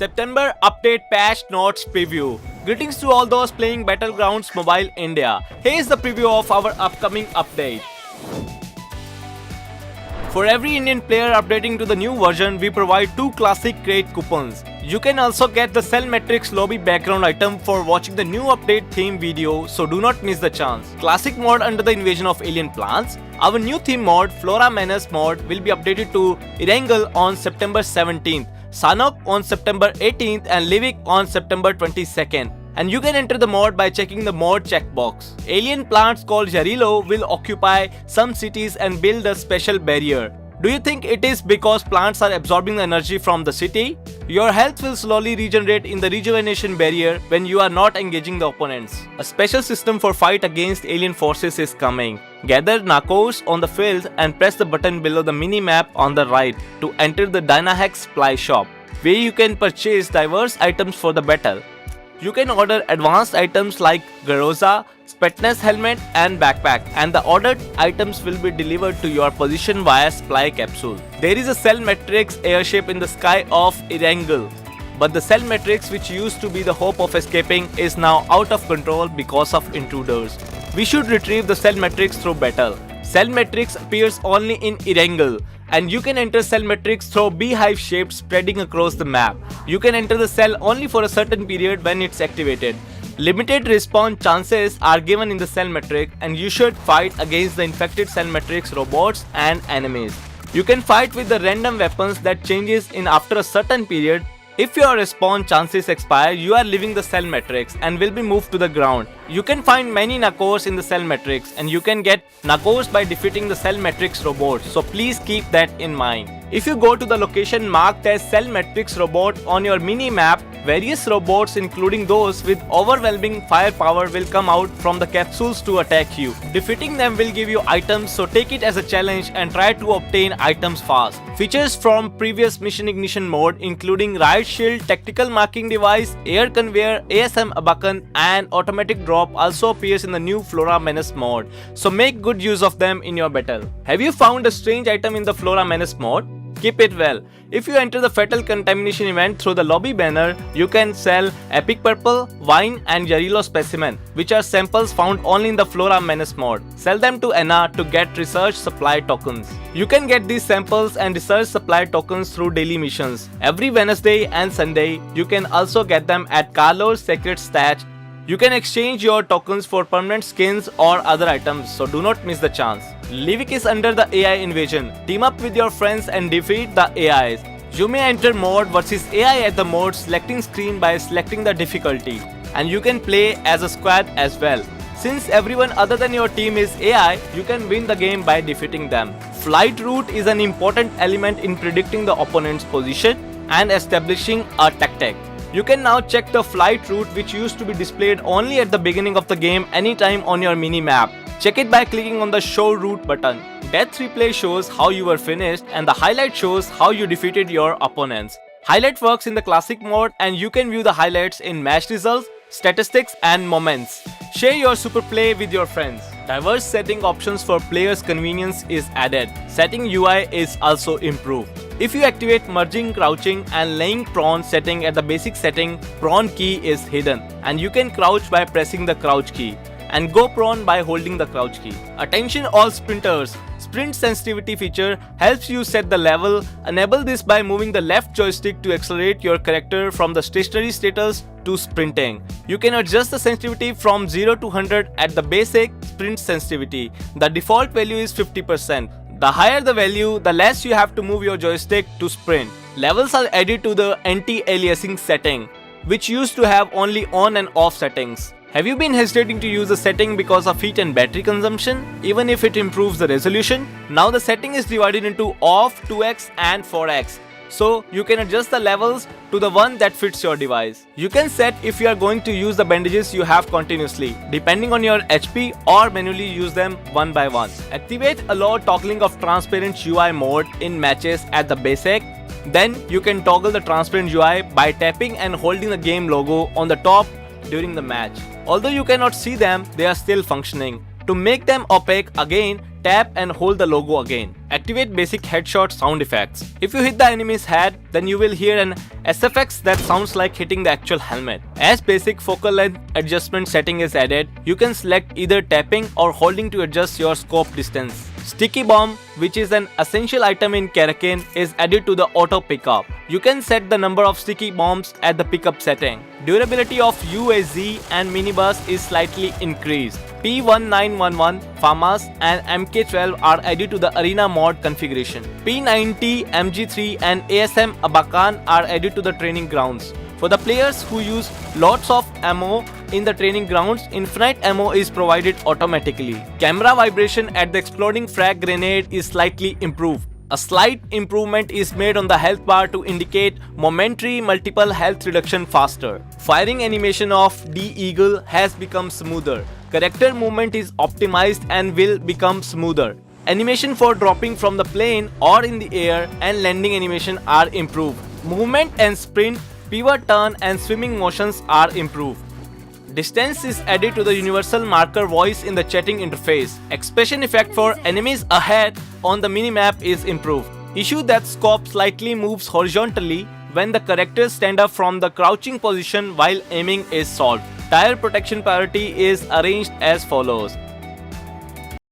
September Update Patch Notes Preview. Greetings to all those playing Battlegrounds Mobile India. Here is the preview of our upcoming update. For every Indian player updating to the new version, we provide 2 classic crate coupons. You can also get the Cell Matrix lobby background item for watching the new update theme video, so do not miss the chance. Classic mod under the invasion of alien plants. Our new theme mod, Flora Menace mod, will be updated to Erangel on September 17th, Sanok on September 18th and Livik on September 22nd. And you can enter the mod by checking the mod checkbox. Alien plants called Jarilo will occupy some cities and build a special barrier. Do you think it is because plants are absorbing the energy from the city? Your health will slowly regenerate in the rejuvenation barrier when you are not engaging the opponents. A special system for fight against alien forces is coming. Gather Nakos on the field and press the button below the mini-map on the right to enter the Dynahex supply shop, where you can purchase diverse items for the battle. You can order advanced items like Garoza, Spetness helmet and backpack, and the ordered items will be delivered to your position via supply capsule. There is a Cell Matrix airship in the sky of Erangel, but the Cell Matrix, which used to be the hope of escaping, is now out of control because of intruders. We should retrieve the Cell Matrix through battle. Cell Matrix appears only in Erangel, and you can enter Cell Matrix through beehive shapes spreading across the map. You can enter the cell only for a certain period when it's activated. Limited respawn chances are given in the Cell Matrix, and you should fight against the infected Cell Matrix robots and enemies. You can fight with the random weapons that changes in after a certain period. If your respawn chances expire, you are leaving the Cell Matrix and will be moved to the ground. You can find many Nakos in the Cell Matrix, and you can get Nakos by defeating the Cell Matrix robot, so please keep that in mind. If you go to the location marked as Cell Matrix robot on your mini-map, various robots including those with overwhelming firepower will come out from the capsules to attack you. Defeating them will give you items, so take it as a challenge and try to obtain items fast. Features from previous mission ignition mode including riot shield, tactical marking device, air conveyor, ASM beacon and automatic drop also appears in the new Flora Menace mod, so make good use of them in your battle. Have you found a strange item in the Flora Menace mod? Keep it well. If you enter the Fatal Contamination event through the lobby banner, you can sell Epic Purple, Wine and Jarilo Specimen, which are samples found only in the Flora Menace mod. Sell them to Anna to get research supply tokens. You can get these samples and research supply tokens through daily missions. Every Wednesday and Sunday, you can also get them at Carlo's Secret Stash. You can exchange your tokens for permanent skins or other items, so do not miss the chance. Livik is under the AI invasion. Team up with your friends and defeat the AIs. You may enter mode versus AI at the mode selecting screen by selecting the difficulty, and you can play as a squad as well. Since everyone other than your team is AI, you can win the game by defeating them. Flight route is an important element in predicting the opponent's position and establishing a tactic. You can now check the flight route, which used to be displayed only at the beginning of the game anytime on your mini-map. Check it by clicking on the Show Route button. Death replay shows how you were finished, and the highlight shows how you defeated your opponents. Highlight works in the classic mode, and you can view the highlights in match results, statistics and moments. Share your super play with your friends. Diverse setting options for players' convenience is added. Setting UI is also improved. If you activate merging, crouching and laying prone setting at the basic setting, prone key is hidden, and you can crouch by pressing the crouch key and go prone by holding the crouch key. Attention all sprinters! Sprint sensitivity feature helps you set the level. Enable this by moving the left joystick to accelerate your character from the stationary status to sprinting. You can adjust the sensitivity from 0 to 100 at the basic sprint sensitivity. The default value is 50%. The higher the value, the less you have to move your joystick to sprint. Levels are added to the anti-aliasing setting, which used to have only on and off settings. Have you been hesitating to use the setting because of heat and battery consumption, even if it improves the resolution? Now the setting is divided into off, 2x and 4x. So you can adjust the levels to the one that fits your device. You can set if you are going to use the bandages you have continuously, depending on your HP, or manually use them one by one. Activate allow toggling of transparent UI mode in matches at the basic. Then you can toggle the transparent UI by tapping and holding the game logo on the top during the match. Although you cannot see them, they are still functioning. To make them opaque again, tap and hold the logo again. Activate basic headshot sound effects. If you hit the enemy's head, then you will hear an SFX that sounds like hitting the actual helmet. As basic focal length adjustment setting is added, you can select either tapping or holding to adjust your scope distance. Sticky bomb, which is an essential item in Karakane, is added to the auto pickup. You can set the number of sticky bombs at the pickup setting. Durability of UAZ and minibus is slightly increased. P1911, FAMAS and MK12 are added to the arena mod configuration. P90, MG3 and ASM Abakan are added to the training grounds. For the players who use lots of ammo in the training grounds, infinite ammo is provided automatically. Camera vibration at the exploding frag grenade is slightly improved. A slight improvement is made on the health bar to indicate momentary multiple health reduction faster. Firing animation of D-Eagle has become smoother. Character movement is optimized and will become smoother. Animation for dropping from the plane or in the air and landing animation are improved. Movement and sprint, pivot turn and swimming motions are improved. Distance is added to the universal marker voice in the chatting interface. Expression effect for enemies ahead on the minimap is improved. Issue that scope slightly moves horizontally when the characters stand up from the crouching position while aiming is solved. Tire protection priority is arranged as follows.